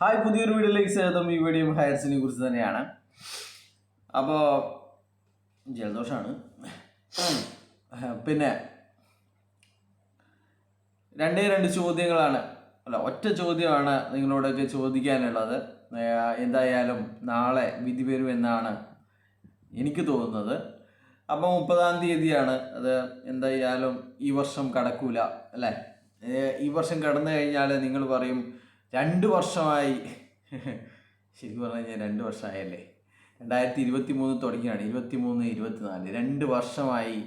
Hi, പുതിയൊരു വീഡിയോയിലേക്ക് സ്വാഗതം. ഈ വീഡിയോ ഹയർസിനെ കുറിച്ച് തന്നെയാണ്. അപ്പോൾ ജലദോഷമാണ്. പിന്നെ രണ്ട് ചോദ്യങ്ങളാണ്, ഒറ്റ ചോദ്യമാണ് നിങ്ങളോടൊക്കെ ചോദിക്കാനുള്ളത്. എന്തായാലും നാളെ വിധി വരുമെന്നാണ് എനിക്ക് തോന്നുന്നത്. അപ്പോൾ 30-ാം തീയതിയാണ്. അത് എന്തായാലും ഈ വർഷം കടക്കൂല അല്ലേ? ഈ വർഷം കടന്നു കഴിഞ്ഞാൽ നിങ്ങൾ പറയും 2 വർഷമായി. ശരിക്കും പറഞ്ഞു കഴിഞ്ഞാൽ 2 വർഷമായല്ലേ. 2023 തുടങ്ങിയാണ്, 23, 24 2 വർഷമായി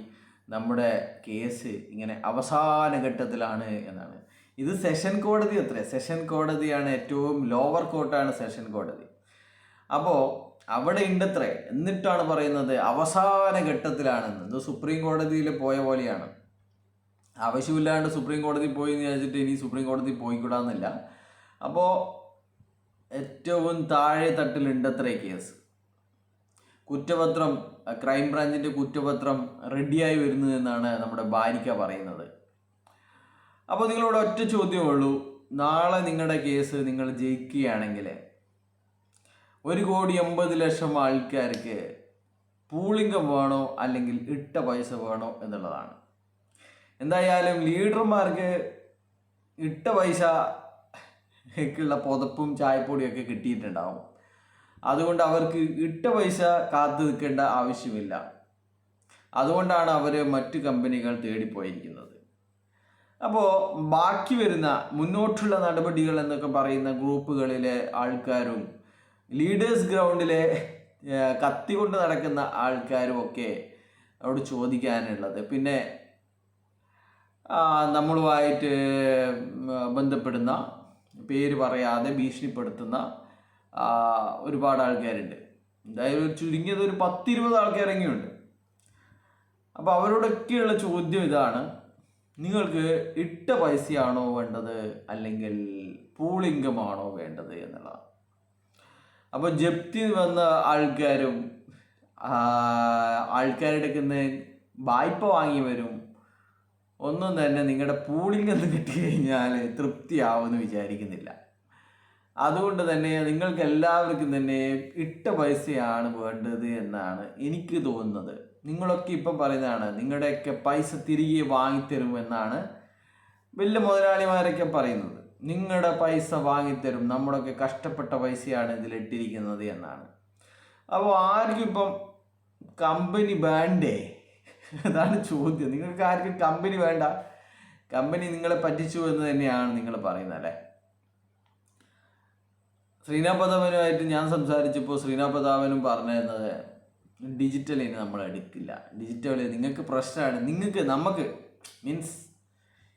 നമ്മുടെ കേസ് ഇങ്ങനെ അവസാന ഘട്ടത്തിലാണ് എന്നാണ്. ഇത് സെഷൻ കോടതി സെഷൻ കോടതിയാണ്, ഏറ്റവും ലോവർ കോർട്ടാണ് സെഷൻ കോടതി. അപ്പോൾ അവിടെ ഉണ്ടത്രേ, എന്നിട്ടാണ് പറയുന്നത് അവസാന ഘട്ടത്തിലാണെന്ന്. ഇത് സുപ്രീം കോടതിയിൽ പോയ പോലെയാണ്. ആവശ്യമില്ലാണ്ട് സുപ്രീം കോടതി പോയി എന്ന് വിചാരിച്ചിട്ട് ഇനി സുപ്രീം കോടതി പോയിക്കൂടാന്നില്ല. അപ്പോൾ ഏറ്റവും താഴെ തട്ടിലുണ്ടത്രേ കേസ്. കുറ്റപത്രം, ക്രൈംബ്രാഞ്ചിൻ്റെ കുറ്റപത്രം റെഡിയായി വരുന്നു എന്നാണ് നമ്മുടെ ബാരിക്ക പറയുന്നത്. അപ്പോൾ നിങ്ങളോട് ഒറ്റ ചോദ്യമേ ഉള്ളൂ. നാളെ നിങ്ങളുടെ കേസ് നിങ്ങൾ ജയിക്കുകയാണെങ്കിൽ 1,80,00,000 ആൾക്കാർക്ക് പൂളിംഗം വേണോ അല്ലെങ്കിൽ ഇട്ട പൈസ വേണോ എന്നുള്ളതാണ്. എന്തായാലും ലീഡർമാർക്ക് ഇട്ട പൈസക്കുള്ള പുതപ്പും ചായപ്പൊടിയൊക്കെ കിട്ടിയിട്ടുണ്ടാവും. അതുകൊണ്ട് അവർക്ക് ഇട്ട പൈസ കാത്തു നിൽക്കേണ്ട ആവശ്യമില്ല. അതുകൊണ്ടാണ് അവർ മറ്റു കമ്പനികൾ തേടിപ്പോയിരിക്കുന്നത്. അപ്പോൾ ബാക്കി വരുന്ന മുന്നോട്ടുള്ള നടപടികൾ എന്നൊക്കെ പറയുന്ന ഗ്രൂപ്പുകളിലെ ആൾക്കാരും ലീഡേഴ്സ് ഗ്രൗണ്ടിലെ കത്തി കൊണ്ട് നടക്കുന്ന ആൾക്കാരും ഒക്കെ അവിടെ ചോദിക്കാനുള്ളത്, പിന്നെ നമ്മളുമായിട്ട് ബന്ധപ്പെടുന്ന, പേര് പറയാതെ ഭീഷണിപ്പെടുത്തുന്ന ഒരുപാട് ആൾക്കാരുണ്ട്. എന്തായാലും ചുരുങ്ങിയത് ഒരു 10-20 ആൾക്കാരെങ്കിലുണ്ട്. അപ്പോൾ അവരോടൊക്കെയുള്ള ചോദ്യം ഇതാണ്: നിങ്ങൾക്ക് ഇട്ട പൈസയാണോ വേണ്ടത് അല്ലെങ്കിൽ പൂളിംഗമാണോ വേണ്ടത് എന്നുള്ളതാണ്. അപ്പോൾ ജപ്തി വന്ന ആൾക്കാരും ആൾക്കാരുടെ അടുത്ത് വായ്പ വാങ്ങിയവരും ഒന്നും തന്നെ നിങ്ങളുടെ പൂളിംഗെന്ന് കിട്ടിക്കഴിഞ്ഞാൽ തൃപ്തിയാവുമെന്ന് വിചാരിക്കുന്നില്ല. അതുകൊണ്ട് തന്നെ നിങ്ങൾക്ക് എല്ലാവർക്കും തന്നെ ഇട്ട പൈസയാണ് വേണ്ടത് എന്നാണ് എനിക്ക് തോന്നുന്നത്. നിങ്ങളൊക്കെ ഇപ്പം പറയുന്നതാണ് നിങ്ങളുടെയൊക്കെ പൈസ തിരികെ വാങ്ങിത്തരും എന്നാണ് വലിയ മുതലാളിമാരൊക്കെ പറയുന്നത്. നിങ്ങളുടെ പൈസ വാങ്ങിത്തരും, നമ്മളൊക്കെ കഷ്ടപ്പെട്ട പൈസയാണ് ഇതിലിട്ടിരിക്കുന്നത് എന്നാണ്. അപ്പോൾ ആർക്കും ഇപ്പം കമ്പനി വേണ്ടേ? അതാണ് ചോദ്യം. നിങ്ങൾക്ക് ആർക്കും കമ്പനി വേണ്ട, കമ്പനി നിങ്ങളെ പറ്റിച്ചു എന്ന് തന്നെയാണ് നിങ്ങൾ പറയുന്നത് അല്ലേ? ശ്രീനാഥ് പ്രതാപനുമായിട്ട് ഞാൻ സംസാരിച്ചപ്പോൾ ശ്രീനാഥ് പ്രതാപനും പറഞ്ഞിരുന്നത് ഡിജിറ്റൽ ഇനി നമ്മൾ എടുക്കില്ല, ഡിജിറ്റൽ നിങ്ങൾക്ക് പ്രശ്നമാണ്, നമുക്ക് മീൻസ്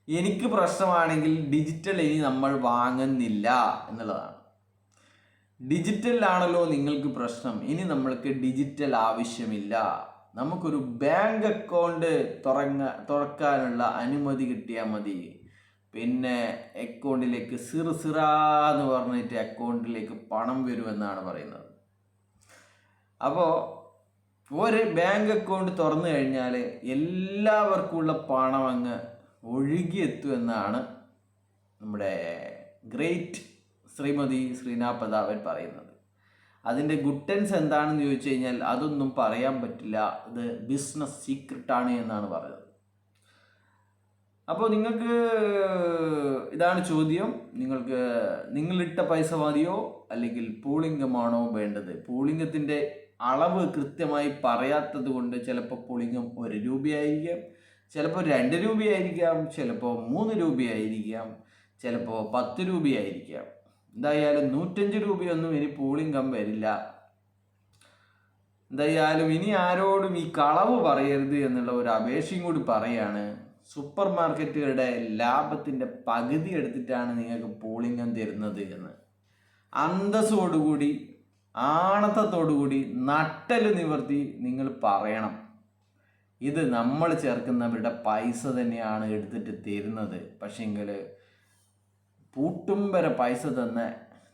എനിക്ക് പ്രശ്നമാണെങ്കിൽ ഡിജിറ്റൽ ഇനി നമ്മൾ വാങ്ങുന്നില്ല എന്നുള്ളതാണ്. ഡിജിറ്റലിലാണല്ലോ നിങ്ങൾക്ക് പ്രശ്നം, ഇനി നമ്മൾക്ക് ഡിജിറ്റൽ ആവശ്യമില്ല, നമുക്കൊരു ബാങ്ക് അക്കൗണ്ട് തുറക്കാനുള്ള അനുമതി കിട്ടിയാൽ മതി, പിന്നെ അക്കൗണ്ടിലേക്ക് സിറാന്ന് പറഞ്ഞിട്ട് അക്കൗണ്ടിലേക്ക് പണം വരുമെന്നാണ് പറയുന്നത്. അപ്പോൾ ഒരു ബാങ്ക് അക്കൗണ്ട് തുറന്നു കഴിഞ്ഞാൽ എല്ലാവർക്കുമുള്ള പണം അങ്ങ് ഒഴുകിയെത്തുമെന്നാണ് നമ്മുടെ ഗ്രേറ്റ് ശ്രീമതി ശ്രീനാഥ് പ്രതാപൻ പറയുന്നത്. അതിൻ്റെ ഗുട്ടൻസ് എന്താണെന്ന് ചോദിച്ചു കഴിഞ്ഞാൽ അതൊന്നും പറയാൻ പറ്റില്ല, ഇത് ബിസിനസ് സീക്രട്ടാണ് എന്നാണ് പറഞ്ഞത്. അപ്പോൾ നിങ്ങൾക്ക് ഇതാണ് ചോദ്യം: നിങ്ങളിട്ട പൈസ മതിയോ അല്ലെങ്കിൽ പൂളിംഗമാണോ വേണ്ടത്? പൂളിംഗത്തിൻ്റെ അളവ് കൃത്യമായി പറയാത്തത് കൊണ്ട് ചിലപ്പോൾ പൂളിംഗം 1 രൂപയായിരിക്കാം, ചിലപ്പോൾ 2 രൂപയായിരിക്കാം, ചിലപ്പോൾ 3 രൂപയായിരിക്കാം, ചിലപ്പോൾ 10 രൂപയായിരിക്കാം. എന്തായാലും 105 രൂപയൊന്നും ഇനി പൂളിംഗം വരില്ല. എന്തായാലും ഇനി ആരോടും ഈ കളവ് പറയരുത് എന്നുള്ള ഒരു അപേക്ഷയും കൂടി പറയാണ്. സൂപ്പർ മാർക്കറ്റുകളുടെ ലാഭത്തിൻ്റെ പകുതി എടുത്തിട്ടാണ് നിങ്ങൾക്ക് പൂളിംഗം തരുന്നത് എന്ന് അന്തസ്സോടുകൂടി, ആണത്തത്തോടുകൂടി, നട്ടല് നിവർത്തി നിങ്ങൾ പറയണം. ഇത് നമ്മൾ ചേർക്കുന്നവരുടെ പൈസ തന്നെയാണ് എടുത്തിട്ട് തരുന്നത്. പക്ഷേങ്കിൽ പൂട്ടും വരെ പൈസ തന്ന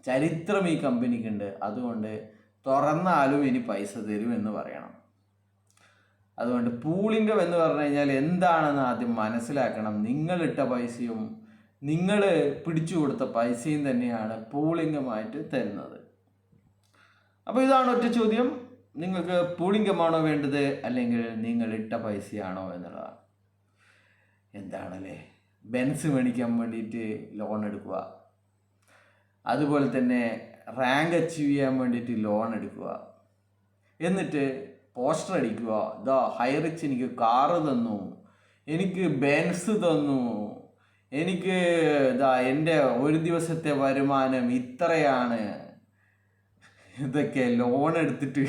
ചരിത്രം ഈ കമ്പനിക്കുണ്ട്. അതുകൊണ്ട് തുറന്നാലും ഇനി പൈസ തരുമെന്ന് പറയണം. അതുകൊണ്ട് പൂളിംഗം എന്ന് പറഞ്ഞു കഴിഞ്ഞാൽ എന്താണെന്ന് ആദ്യം മനസ്സിലാക്കണം. നിങ്ങളിട്ട പൈസയും നിങ്ങൾ പിടിച്ചു കൊടുത്ത പൈസയും തന്നെയാണ് പൂളിംഗമായിട്ട് തരുന്നത്. അപ്പോൾ ഇതാണ് ഒറ്റ ചോദ്യം. നിങ്ങൾക്ക് പൂളിംഗമാണോ വേണ്ടത്, അല്ലെങ്കിൽ നിങ്ങൾ ഇട്ട പൈസയാണോ എന്നുള്ളതാണ്. എന്താണല്ലേ, ബെൻസ് മേടിക്കാൻ വേണ്ടിയിട്ട് ലോൺ എടുക്കുക, അതുപോലെ തന്നെ റാങ്ക് അച്ചീവ് ചെയ്യാൻ വേണ്ടിയിട്ട് ലോൺ എടുക്കുക, എന്നിട്ട് പോസ്റ്റർ അടിക്കുക, ഇതാ ഹൈറിച്ച് എനിക്ക് കാറ് തന്നു, എനിക്ക് ബെൻസ് തന്നു, എനിക്ക് ഇതാ എൻ്റെ ഒരു ദിവസത്തെ വരുമാനം ഇത്രയാണ്, ഇതൊക്കെ ലോൺ എടുത്തിട്ട്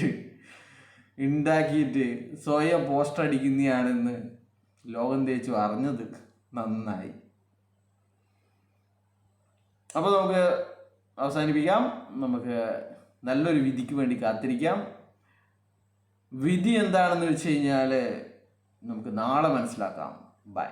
ഉണ്ടാക്കിയിട്ട് സ്വയം പോസ്റ്റർ അടിക്കുന്നതാണെന്ന് ലോകം തേച്ചു അറിഞ്ഞത് നന്നായി. അപ്പോൾ നമുക്ക് അവസാനിപ്പിക്കാം. നമുക്ക് നല്ലൊരു വിധിക്ക് വേണ്ടി കാത്തിരിക്കാം. വിധി എന്താണെന്ന് വെച്ച് കഴിഞ്ഞാൽ നമുക്ക് നാളെ മനസ്സിലാക്കാം. ബൈ.